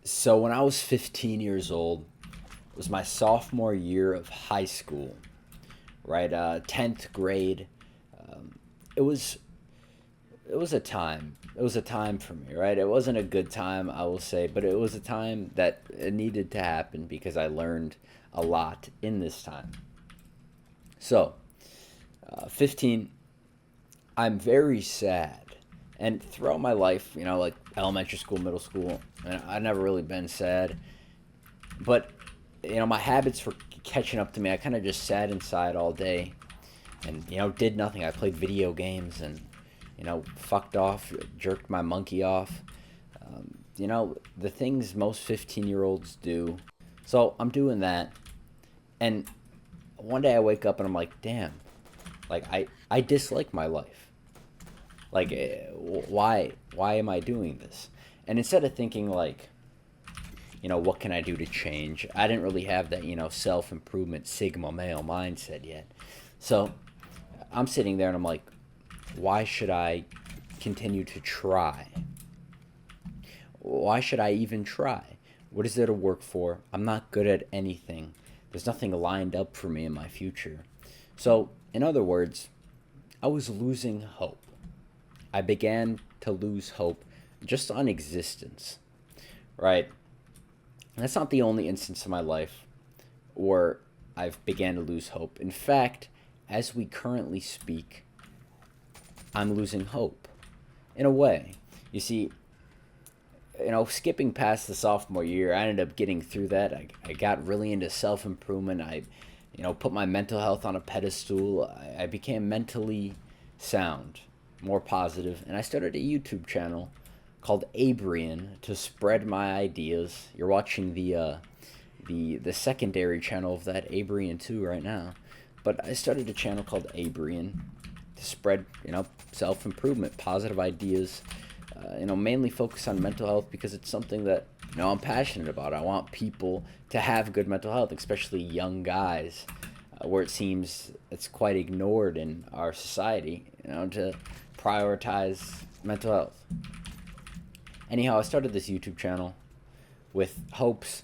So when I was 15 years old, it was my sophomore year of high school, right? 10th grade. It was it was a time. It was a time for me, right? It wasn't a good time, I will say, but it was a time that it needed to happen because I learned a lot in this time. So, 15, I'm very sad. And throughout my life, like elementary school, middle school, and I've never really been sad. But my habits were catching up to me. I kind of just sat inside all day and did nothing. I played video games and fucked off, jerked my monkey off. The things most 15-year-olds do. So I'm doing that, and one day I wake up and I'm like, damn, like I dislike my life. Like, why am I doing this? And instead of thinking like, what can I do to change? I didn't really have that, self improvement Sigma male mindset yet. So I'm sitting there and I'm like, why should I continue to try? Why should I even try? What is there to work for? I'm not good at anything. There's nothing lined up for me in my future. So, in other words, I was losing hope. I began to lose hope just on existence, right? And that's not the only instance in my life where I've began to lose hope. In fact, as we currently speak, I'm losing hope in a way. You see, skipping past the sophomore year, I ended up getting through that. I got really into self improvement. I, put my mental health on a pedestal. I became mentally sound, more positive, and I started a YouTube channel called Abrian to spread my ideas. You're watching the secondary channel of that Abrian 2 right now. But I started a channel called Abrian to spread, self improvement, positive ideas, mainly focus on mental health because it's something that, I'm passionate about. I want people to have good mental health, especially young guys, where it seems it's quite ignored in our society, to prioritize mental health. Anyhow, I started this YouTube channel with hopes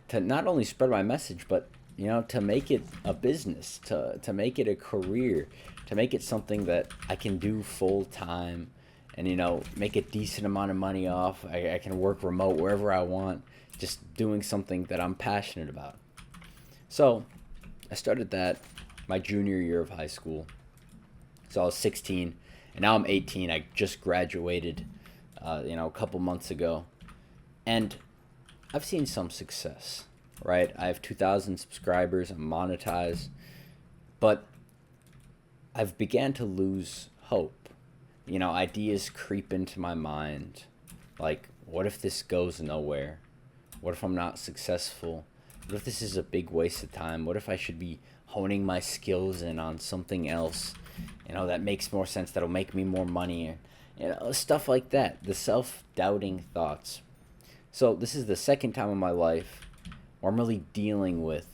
to not only spread my message, but to make it a business, to make it a career, to make it something that I can do full time, and make a decent amount of money off. I can work remote wherever I want, just doing something that I'm passionate about. So I started that my junior year of high school. So I was 16, and now I'm 18. I just graduated, a couple months ago, and I've seen some success. Right, I have 2,000 subscribers. I'm monetized, but I've began to lose hope. Ideas creep into my mind, like, what if this goes nowhere? What if I'm not successful? What if this is a big waste of time? What if I should be honing my skills in on something else, that makes more sense, that'll make me more money, stuff like that. The self-doubting thoughts. So this is the second time in my life where I'm really dealing with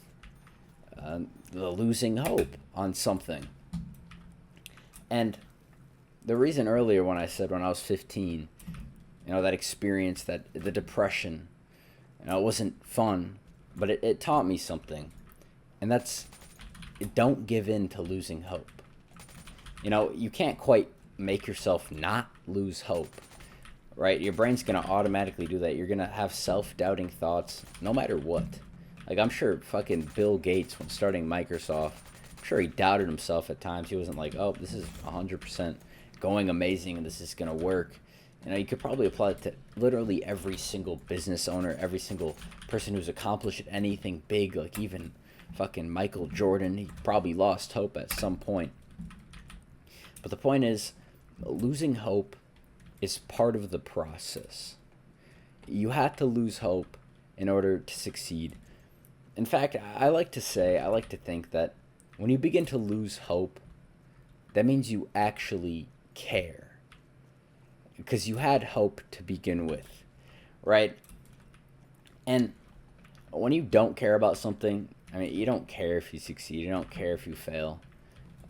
the losing hope on something. And the reason earlier when I said when I was 15, that experience, that the depression, it wasn't fun, but it taught me something. And that's, don't give in to losing hope. You can't quite make yourself not lose hope, right? Your brain's going to automatically do that. You're going to have self-doubting thoughts no matter what. Like, I'm sure fucking Bill Gates, when starting Microsoft, I'm sure he doubted himself at times. He wasn't like, oh, this is 100% going amazing and this is going to work. You could probably apply it to literally every single business owner, every single person who's accomplished anything big, like even fucking Michael Jordan. He probably lost hope at some point. But the point is, losing hope is part of the process. You have to lose hope in order to succeed. In fact, I like to think that when you begin to lose hope, that means you actually care. Because you had hope to begin with, right? And when you don't care about something, you don't care if you succeed, you don't care if you fail.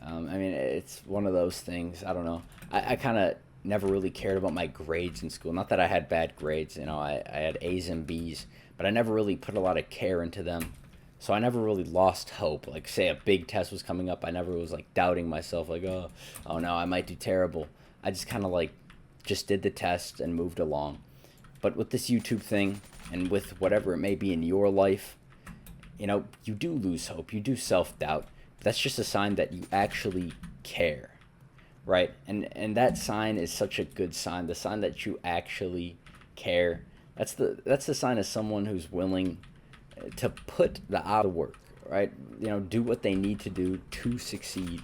It's one of those things. I don't know. I kind of never really cared about my grades in school. Not that I had bad grades, I had A's and B's, but I never really put a lot of care into them. So I never really lost hope. Like, say a big test was coming up, I never was like doubting myself, like, oh no, I might do terrible. I just kind of like just did the test and moved along. But with this YouTube thing, and with whatever it may be in your life, you do lose hope. You do self-doubt. That's just a sign that you actually care, right? And that sign is such a good sign. The sign that you actually care. That's the sign of someone who's willing to put the out of work, right? Do what they need to do to succeed,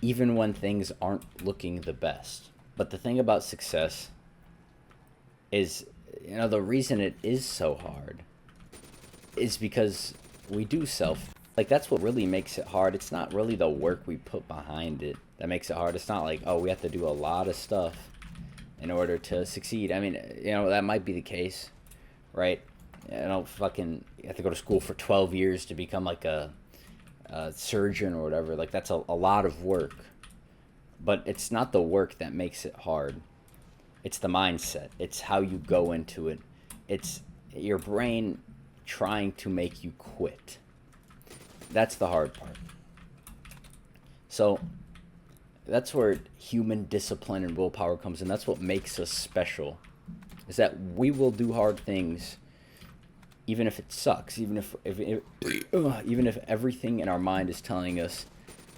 even when things aren't looking the best. But the thing about success is, the reason it is so hard is because we do like, that's what really makes it hard. It's not really the work we put behind it that makes it hard. It's not like, oh, we have to do a lot of stuff in order to succeed. I mean, that might be the case, right? You have to go to school for 12 years to become like a surgeon or whatever. Like, that's a lot of work. But it's not the work that makes it hard. It's the mindset. It's how you go into it. It's your brain trying to make you quit. That's the hard part. So that's where human discipline and willpower comes in. That's what makes us special, is that we will do hard things even if it sucks, even if everything in our mind is telling us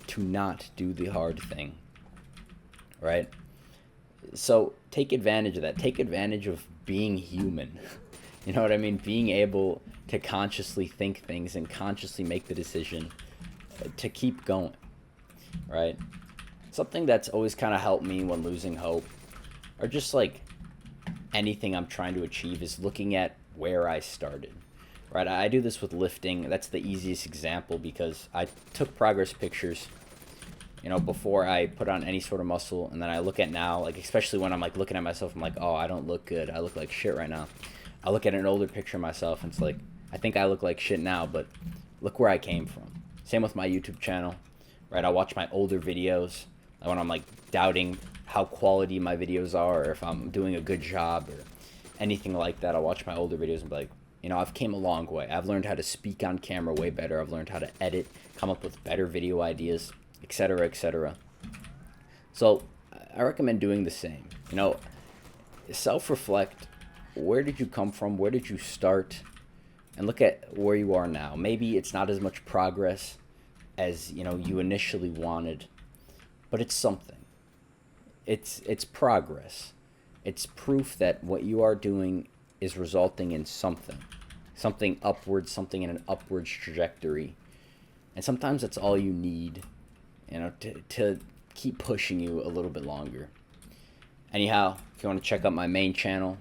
to not do the hard thing, right? So take advantage of that. Take advantage of being human. You know what I mean? Being able to consciously think things and consciously make the decision to keep going, right? Something that's always kind of helped me when losing hope, or just like anything I'm trying to achieve, is looking at where I started, right? I do this with lifting. That's the easiest example, because I took progress pictures, before I put on any sort of muscle, and then I look at now, like, especially when I'm like looking at myself, I'm like, oh, I don't look good. I look like shit right now. I look at an older picture of myself, and it's like, I think I look like shit now, but look where I came from. Same with my YouTube channel, right? I watch my older videos when I'm like doubting how quality my videos are, or if I'm doing a good job or anything like that. I'll watch my older videos and be like, I've came a long way. I've learned how to speak on camera way better. I've learned how to edit, come up with better video ideas, etc., etc. So I recommend doing the same. Self-reflect. Where did you come from? Where did you start? And look at where you are now. Maybe it's not as much progress as you initially wanted, but it's something. It's progress. It's proof that what you are doing is resulting in something upwards, something in an upwards trajectory. And sometimes that's all you need, to keep pushing you a little bit longer. Anyhow, if you want to check out my main channel,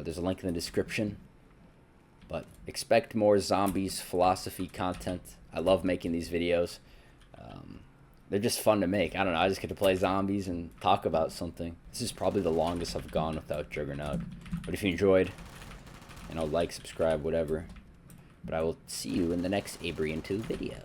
there's a link in the description. But expect more zombies philosophy content. I love making these videos. They're just fun to make. I don't know. I just get to play zombies and talk about something. This is probably the longest I've gone without Juggernaut. But if you enjoyed, like, subscribe, whatever. But I will see you in the next Abrian 2 video.